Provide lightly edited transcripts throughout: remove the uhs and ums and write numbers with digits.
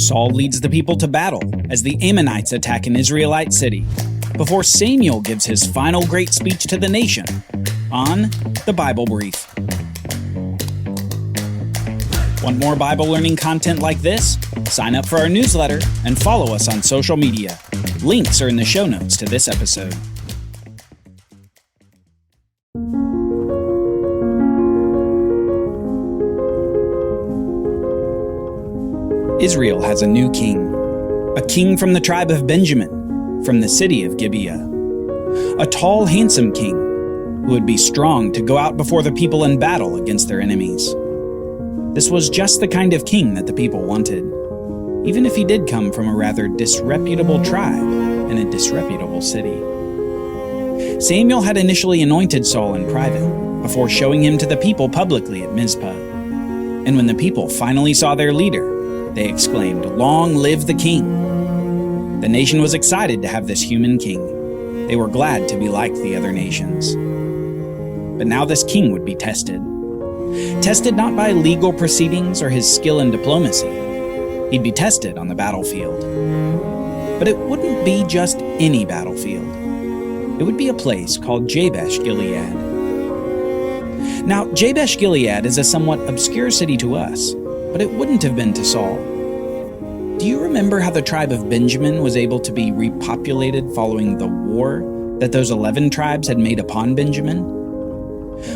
Saul leads the people to battle as the Ammonites attack an Israelite city, before Samuel gives his final great speech to the nation on the Bible Brief. Want more Bible learning content like this? Sign up for our newsletter and follow us on social media. Links are in the show notes to this episode. Israel has a new king, a king from the tribe of Benjamin, from the city of Gibeah. A tall, handsome king who would be strong to go out before the people in battle against their enemies. This was just the kind of king that the people wanted, even if he did come from a rather disreputable tribe in a disreputable city. Samuel had initially anointed Saul in private, before showing him to the people publicly at Mizpah. And when the people finally saw their leader, they exclaimed, "Long live the king!" The nation was excited to have this human king. They were glad to be like the other nations. But now this king would be tested. Tested not by legal proceedings or his skill in diplomacy. He'd be tested on the battlefield. But it wouldn't be just any battlefield. It would be a place called Jabesh-Gilead. Now, Jabesh-Gilead is a somewhat obscure city to us, but it wouldn't have been to Saul. Do you remember how the tribe of Benjamin was able to be repopulated following the war that those 11 tribes had made upon Benjamin?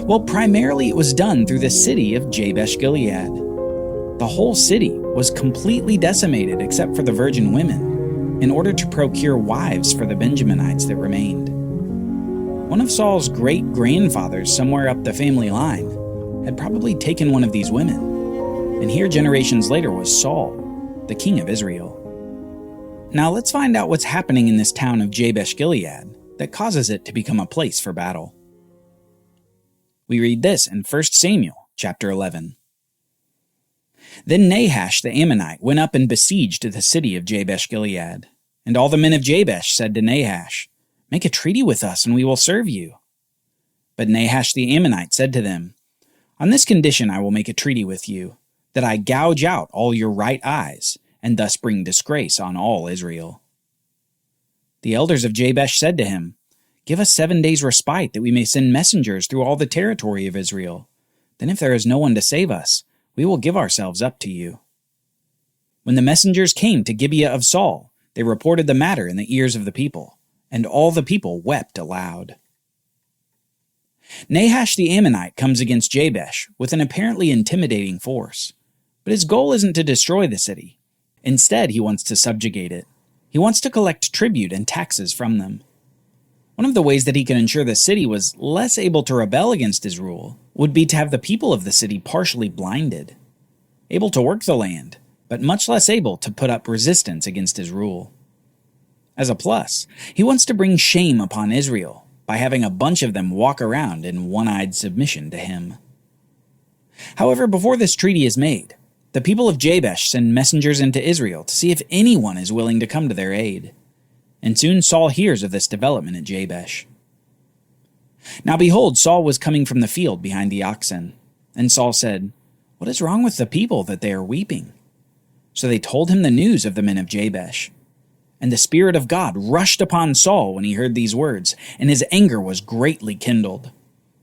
Well, primarily it was done through the city of Jabesh-Gilead. The whole city was completely decimated except for the virgin women, in order to procure wives for the Benjaminites that remained. One of Saul's great-grandfathers somewhere up the family line had probably taken one of these women. And here generations later was Saul, the king of Israel. Now let's find out what's happening in this town of Jabesh-Gilead that causes it to become a place for battle. We read this in 1 Samuel chapter 11. Then Nahash the Ammonite went up and besieged the city of Jabesh-Gilead. And all the men of Jabesh said to Nahash, "Make a treaty with us and we will serve you." But Nahash the Ammonite said to them, "On this condition I will make a treaty with you, that I gouge out all your right eyes, and thus bring disgrace on all Israel." The elders of Jabesh said to him, "Give us 7 days' respite, that we may send messengers through all the territory of Israel. Then if there is no one to save us, we will give ourselves up to you." When the messengers came to Gibeah of Saul, they reported the matter in the ears of the people, and all the people wept aloud. Nahash the Ammonite comes against Jabesh with an apparently intimidating force. But his goal isn't to destroy the city. Instead, he wants to subjugate it. He wants to collect tribute and taxes from them. One of the ways that he can ensure the city was less able to rebel against his rule would be to have the people of the city partially blinded, able to work the land, but much less able to put up resistance against his rule. As a plus, he wants to bring shame upon Israel by having a bunch of them walk around in one-eyed submission to him. However, before this treaty is made, the people of Jabesh send messengers into Israel to see if anyone is willing to come to their aid. And soon Saul hears of this development at Jabesh. Now behold, Saul was coming from the field behind the oxen. And Saul said, "What is wrong with the people that they are weeping?" So they told him the news of the men of Jabesh. And the Spirit of God rushed upon Saul when he heard these words, and his anger was greatly kindled.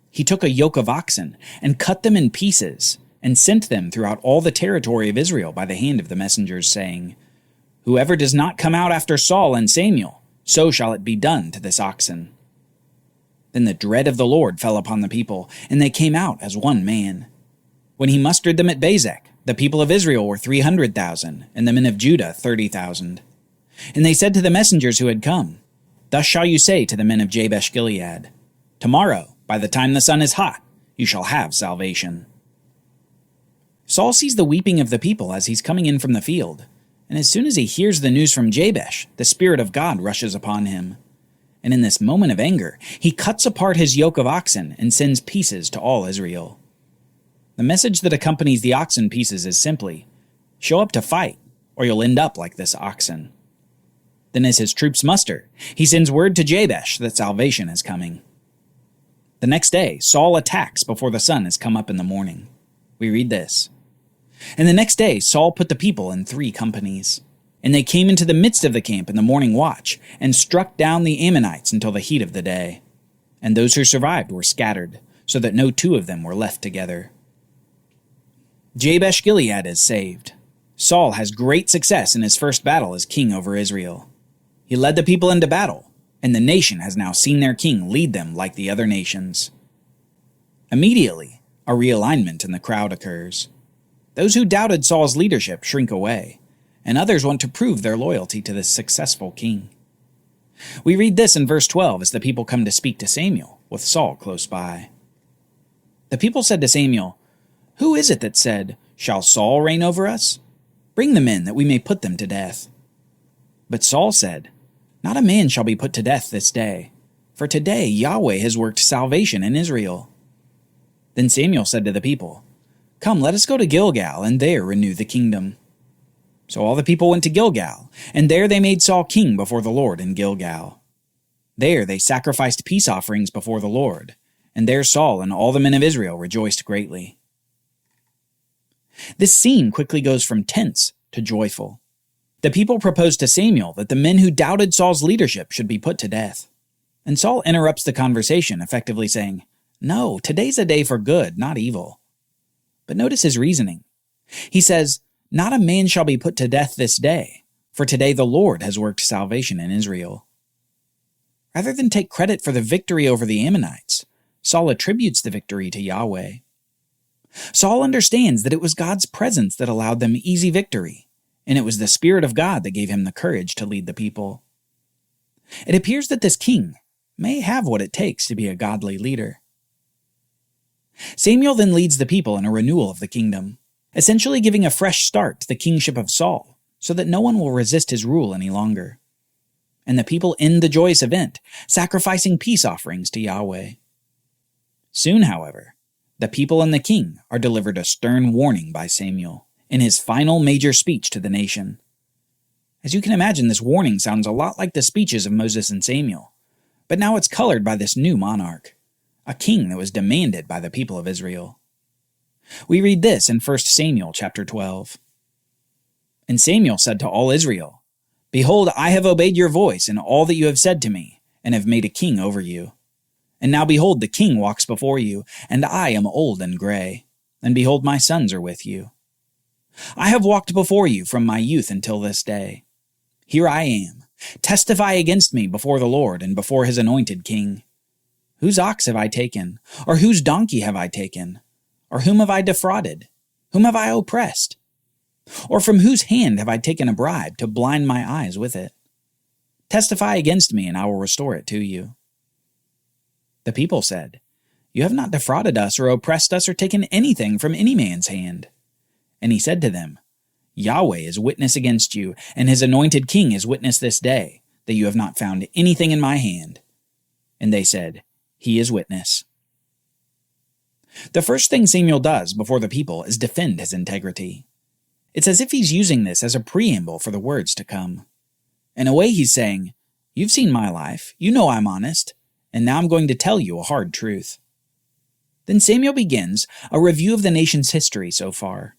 He took a yoke of oxen and cut them in pieces, and sent them throughout all the territory of Israel by the hand of the messengers, saying, "Whoever does not come out after Saul and Samuel, so shall it be done to this oxen." Then the dread of the Lord fell upon the people, and they came out as one man. When he mustered them at Bezek, the people of Israel were 300,000, and the men of Judah 30,000. And they said to the messengers who had come, "Thus shall you say to the men of Jabesh-Gilead, Tomorrow, by the time the sun is hot, you shall have salvation." Saul sees the weeping of the people as he's coming in from the field, and as soon as he hears the news from Jabesh, the Spirit of God rushes upon him. And in this moment of anger, he cuts apart his yoke of oxen and sends pieces to all Israel. The message that accompanies the oxen pieces is simply, "Show up to fight, or you'll end up like this oxen." Then as his troops muster, he sends word to Jabesh that salvation is coming. The next day, Saul attacks before the sun has come up in the morning. We read this. And the next day Saul put the people in 3 companies. And they came into the midst of the camp in the morning watch, and struck down the Ammonites until the heat of the day. And those who survived were scattered, so that no 2 of them were left together. Jabesh-Gilead is saved. Saul has great success in his first battle as king over Israel. He led the people into battle, and the nation has now seen their king lead them like the other nations. Immediately, a realignment in the crowd occurs. Those who doubted Saul's leadership shrink away, and others want to prove their loyalty to this successful king. We read this in verse 12 as the people come to speak to Samuel, with Saul close by. The people said to Samuel, "Who is it that said, 'Shall Saul reign over us?' Bring them in, that we may put them to death." But Saul said, "Not a man shall be put to death this day, for today Yahweh has worked salvation in Israel." Then Samuel said to the people, "Come, let us go to Gilgal, and there renew the kingdom." So all the people went to Gilgal, and there they made Saul king before the Lord in Gilgal. There they sacrificed peace offerings before the Lord, and there Saul and all the men of Israel rejoiced greatly. This scene quickly goes from tense to joyful. The people propose to Samuel that the men who doubted Saul's leadership should be put to death. And Saul interrupts the conversation, effectively saying, "No, today's a day for good, not evil." But notice his reasoning. He says, "Not a man shall be put to death this day, for today the Lord has worked salvation in Israel." Rather than take credit for the victory over the Ammonites, Saul attributes the victory to Yahweh. Saul understands that it was God's presence that allowed them easy victory, and it was the Spirit of God that gave him the courage to lead the people. It appears that this king may have what it takes to be a godly leader. Samuel then leads the people in a renewal of the kingdom, essentially giving a fresh start to the kingship of Saul, so that no one will resist his rule any longer. And the people end the joyous event, sacrificing peace offerings to Yahweh. Soon, however, the people and the king are delivered a stern warning by Samuel in his final major speech to the nation. As you can imagine, this warning sounds a lot like the speeches of Moses and Samuel, but now it's colored by this new monarch, a king that was demanded by the people of Israel. We read this in 1 Samuel chapter 12. "And Samuel said to all Israel, 'Behold, I have obeyed your voice in all that you have said to me, and have made a king over you. And now behold, the king walks before you, and I am old and gray, and behold, my sons are with you. I have walked before you from my youth until this day. Here I am. Testify against me before the Lord and before his anointed king. Whose ox have I taken? Or whose donkey have I taken? Or whom have I defrauded? Whom have I oppressed? Or from whose hand have I taken a bribe to blind my eyes with it? Testify against me, and I will restore it to you.' The people said, 'You have not defrauded us or oppressed us or taken anything from any man's hand.' And he said to them, 'Yahweh is witness against you, and his anointed king is witness this day, that you have not found anything in my hand.' And they said, 'He is witness.'" The first thing Samuel does before the people is defend his integrity. It's as if he's using this as a preamble for the words to come. In a way, he's saying, "You've seen my life, you know I'm honest, and now I'm going to tell you a hard truth." Then Samuel begins a review of the nation's history so far.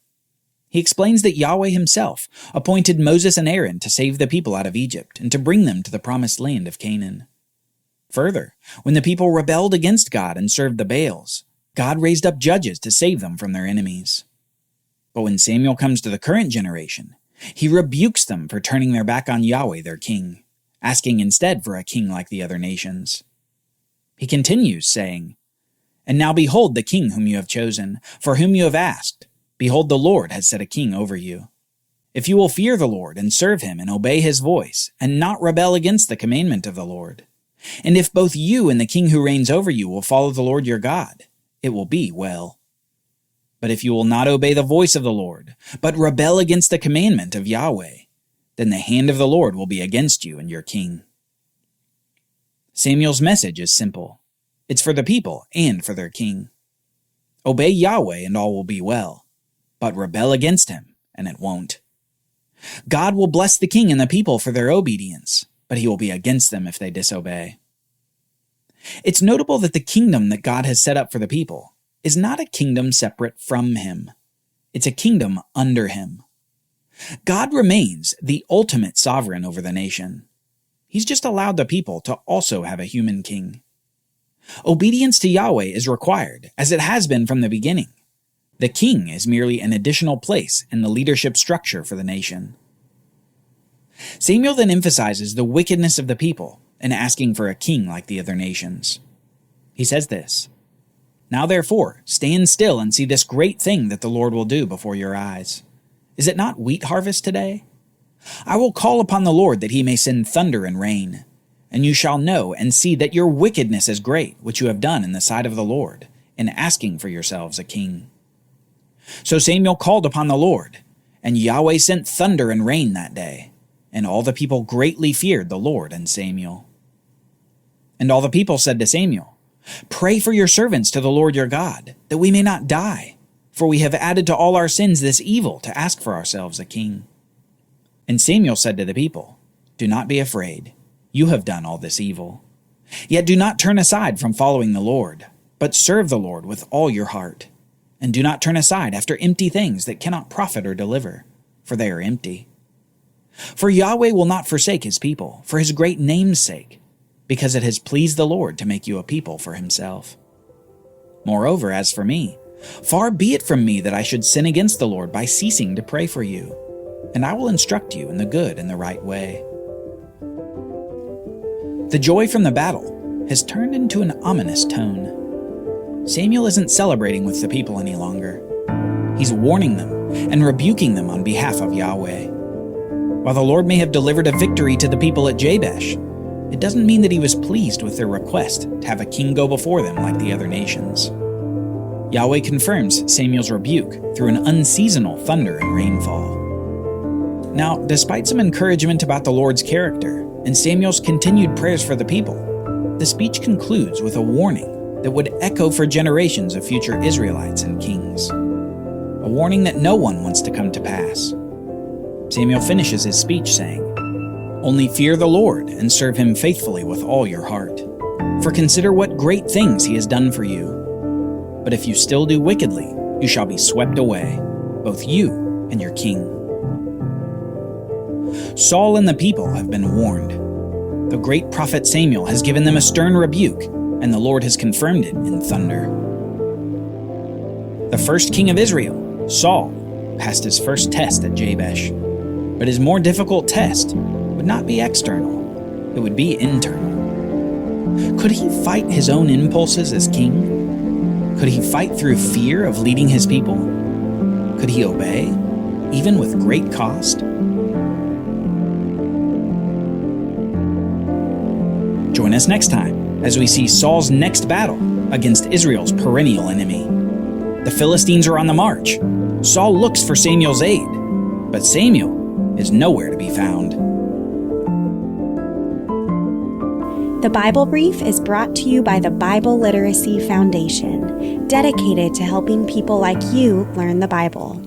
He explains that Yahweh himself appointed Moses and Aaron to save the people out of Egypt and to bring them to the promised land of Canaan. Further, when the people rebelled against God and served the Baals, God raised up judges to save them from their enemies. But when Samuel comes to the current generation, he rebukes them for turning their back on Yahweh, their king, asking instead for a king like the other nations. He continues, saying, "And now behold the king whom you have chosen, for whom you have asked. Behold, the Lord has set a king over you. If you will fear the Lord and serve him and obey his voice, and not rebel against the commandment of the Lord, and if both you and the king who reigns over you will follow the Lord your God, it will be well. But if you will not obey the voice of the Lord, but rebel against the commandment of Yahweh, then the hand of the Lord will be against you and your king." Samuel's message is simple. It's for the people and for their king. Obey Yahweh and all will be well, but rebel against him and it won't. God will bless the king and the people for their obedience, but he will be against them if they disobey. It's notable that the kingdom that God has set up for the people is not a kingdom separate from him. It's a kingdom under him. God remains the ultimate sovereign over the nation. He's just allowed the people to also have a human king. Obedience to Yahweh is required, as it has been from the beginning. The king is merely an additional place in the leadership structure for the nation. Samuel then emphasizes the wickedness of the people in asking for a king like the other nations. He says this, "Now therefore, stand still and see this great thing that the Lord will do before your eyes. Is it not wheat harvest today? I will call upon the Lord that he may send thunder and rain. And you shall know and see that your wickedness is great, which you have done in the sight of the Lord, in asking for yourselves a king." So Samuel called upon the Lord, and Yahweh sent thunder and rain that day, and all the people greatly feared the Lord and Samuel. And all the people said to Samuel, "Pray for your servants to the Lord your God, that we may not die, for we have added to all our sins this evil to ask for ourselves a king." And Samuel said to the people, "Do not be afraid. You have done all this evil. Yet do not turn aside from following the Lord, but serve the Lord with all your heart. And do not turn aside after empty things that cannot profit or deliver, for they are empty. For Yahweh will not forsake his people, for his great name's sake, because it has pleased the Lord to make you a people for himself. Moreover, as for me, far be it from me that I should sin against the Lord by ceasing to pray for you, and I will instruct you in the good and the right way." The joy from the battle has turned into an ominous tone. Samuel isn't celebrating with the people any longer. He's warning them and rebuking them on behalf of Yahweh. While the Lord may have delivered a victory to the people at Jabesh, it doesn't mean that he was pleased with their request to have a king go before them like the other nations. Yahweh confirms Samuel's rebuke through an unseasonal thunder and rainfall. Now, despite some encouragement about the Lord's character and Samuel's continued prayers for the people, the speech concludes with a warning that would echo for generations of future Israelites and kings. A warning that no one wants to come to pass. Samuel finishes his speech saying, "Only fear the Lord and serve him faithfully with all your heart. For consider what great things he has done for you. But if you still do wickedly, you shall be swept away, both you and your king." Saul and the people have been warned. The great prophet Samuel has given them a stern rebuke, and the Lord has confirmed it in thunder. The first king of Israel, Saul, passed his first test at Jabesh. But his more difficult test would not be external, it would be internal. Could he fight his own impulses as king? Could he fight through fear of leading his people? Could he obey, even with great cost? Join us next time as we see Saul's next battle against Israel's perennial enemy. The Philistines are on the march. Saul looks for Samuel's aid, but Samuel is nowhere to be found. The Bible Brief is brought to you by the Bible Literacy Foundation, dedicated to helping people like you learn the Bible.